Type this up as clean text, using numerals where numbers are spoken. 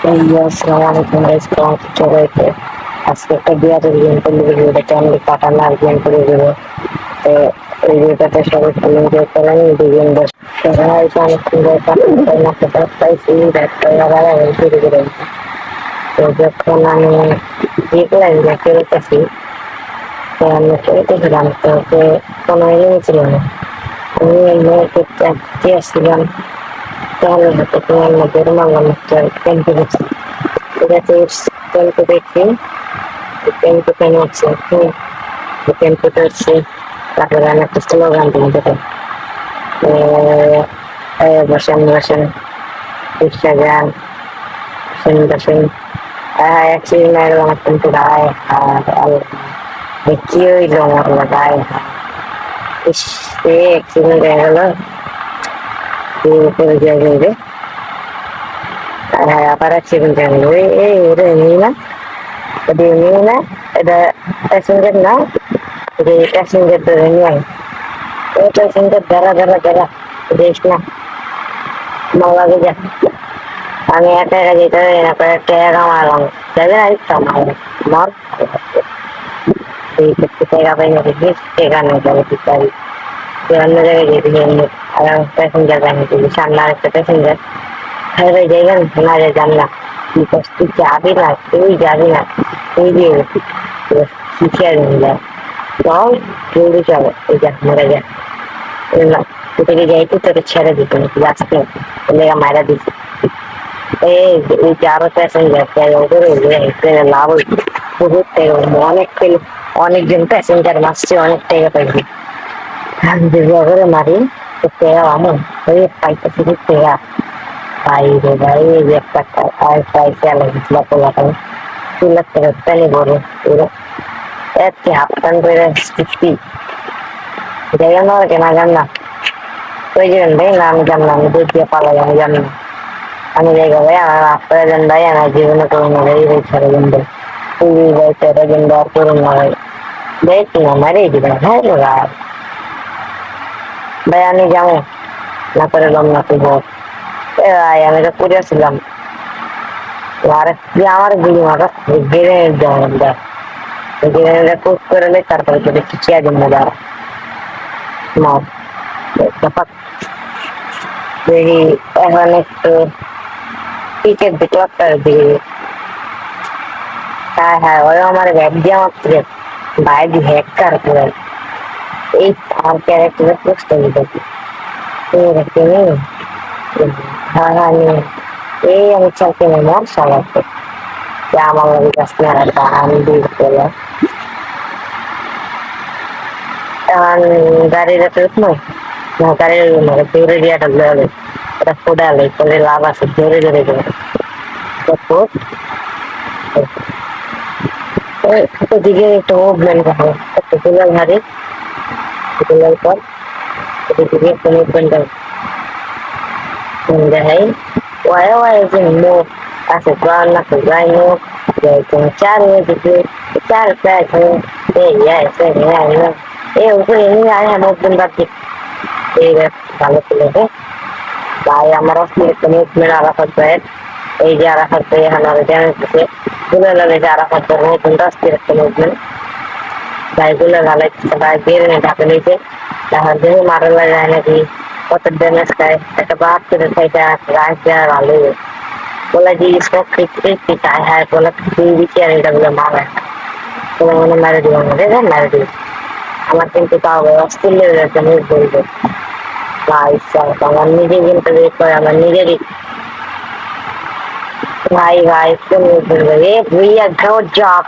আসসালামু আলাইকুম গাইস, কেমন আছো সবাইকে? আজকে একটা বিয়ারের গেম খেলে দেবো, এটা কেমন কাটানো আর গেম করে দেবো। তো এই ভিডিওটাতে সবাই ফুল এনজয় করেন, দুজন বস সবাই অনেক সুন্দর কাটাতে পাইছি, একটা আবার শুরু করে। তো যখন আমি দেখলাম যে খেলতেছি, তো আমি খেলতেছিলাম, তো কোনো এনিমি ছিল না। আমি মেয়েকে চাপতে আসছিলাম, তাহলে হয়তো তোমার মধ্যে মারলাম একটা ক্যাম্পে গেছি, ঠিক আছে? ক্যাম্পে দেখি, ক্যাম্পে কেন হচ্ছে, ক্যাম্পে হচ্ছে। তারপরে আমি একটা স্লোগান দিই, দেখেন, বসেন বসেন, রিক্সা যান, বসেন বসেন। অ্যাক্সিডেন্ট হয়ে গেল আমার কিন্তু গায়ে হাত, কি হইলো আমার গায়ে হাত, ইস, অ্যাক্সিডেন্ট হয়ে গেল, করে দিয়ে যাবে। আবার অ্যাক্সিডেন্ট হয়ে গেল, এটা এমনি না, এটা এমনি না, এটা প্যাসেঞ্জার না, যে প্যাসেঞ্জার ধরে নিয়ে আয়, ওই প্যাসেঞ্জার ধরা ধরা ধরা দেখ না, মামলা যা। আমি একা একা যেতে পারি না, কয়েকটা একা মারলাম, যাবে না ইচ্ছা মার এই ক্ষেত্রে টাকা পাই না, দেখিস টাকা নেই যাবে ঠিক পারি, অন্য জায়গায় যেতে চাই। আর প্যাসেঞ্জার বানিয়ে দিবি, সামনে আরেকটা প্যাসেঞ্জার, হ্যাঁ যাইবেন না, যে যান না, তুই যাবি না, তুই যাবি না, তুই দিয়ে শিখে আসবি, যা চল, জলদি চলো, তুই যা মরে যা না, তুই থেকে যাইতে তোকে ছেড়ে দিত না, তুই আসতে মায়েরা দিত। এই যে আরো প্যাসেঞ্জার ওদের ট্রেনে লাভ হইতো বহুত টাকা, অনেক পেলে, অনেকজন প্যাসেঞ্জার মারছে, অনেক টাকা পাইছি। করে মারি তো টাকা আমার ওই পাইতেছি টাকা পাই রে ভাই, এই যে একটা পাইছে আলাদা পোলাটা 2 লাখ টাকা পেলে বড় এত হাফ টান করে স্পিড জায়গা না কেনা জান না, ওই যাবেন ভাই না, আমি জানলাম, আমি দুধ দিয়ে পালাই, আমি জানি না, আমি জায়গা ভাই আমার আপনারা যান ভাই, আমার জীবনে করুন না ভাই, ভাই ছেড়ে দিন ভাই, তুই ভাই ছেড়ে দিন আর করুন না ভাই, দেখি না মারিয়ে দিবেন, হ্যাঁ ভাই, ভাই আমি যাবো না করে লাম না, তুই বল ভাই, আমি তো পড়েছিলাম আর তুই আমার গুলি মারা গ্রেনেড দেওয়া, গ্রেনেডটা কুক করে নে, তারপরে তোকে খিচিয়ে দিন না যারা মার দেখি। এখন একটু ক্রিকেট দিকে একটা দিকে, হ্যাঁ হ্যাঁ, ওই আমার ব্যাগ দিয়ে মাত্র বাইরে হ্যাকার করে এই আমার ক্যারেক্টারের পোস্ট দিতেছি, হ্যাঁ হ্যাঁ এই আমি চাইতে নেই মন সালাতে আমার কাছ থেকে আমি দূর করলাম। এখন গাড়ির একটা উঠলো না, গাড়ির দৌড়ে দিয়াটা গেলে এটা ফোটালে করে লাভ আছে, জোরে জোরে যাবে ওদিকে একটু মুভমেন্ট দেখো, একটু দুলাল হারি, দুলাল পর ওদিকে একটু মুভমেন্ট দেখাই, ওয়াই ওয়াই যে মুখ আছে প্রাণ না তো যাই মুখ চার দিকে চার প্যাক এই এই উপরে নিয়ে আয়, মুভমেন্ট বাদ দিই এই ভালো ছিল ভাই, আমার অস্থির একটা মুভমেন্ট আরাফাত ভাইয়ের, এই যে আরাফাত ভাই এখন আর জানাচ্ছে দুলাল যে আরাফাত ভাইয়ের মুভমেন্ট অস্থির একটা মুভমেন্ট ভাই, দুলাল ভালাইছে ভাই, বের নিয়ে ঢাকে নিয়েছে, তারপর দেখে মারালা যায় নাকি, কত ড্যামেজ খায়, একটা 72 খাইটা রাইস দেওয়া ভালো বলে যে স্মোক খেতে চায়, হ্যাঁ বলে তুই দিচ্ছি আর এটা বলে মারে বলে মনে মেরে দিব, মেরে দিব আমার, কিন্তু তাও অস্থির লেগে যাচ্ছে মুখ বলবে ভাই, আমার নিজে কিন্তু করে আমার নিজেরই ভাই ভাই কোন ভুইয়া জব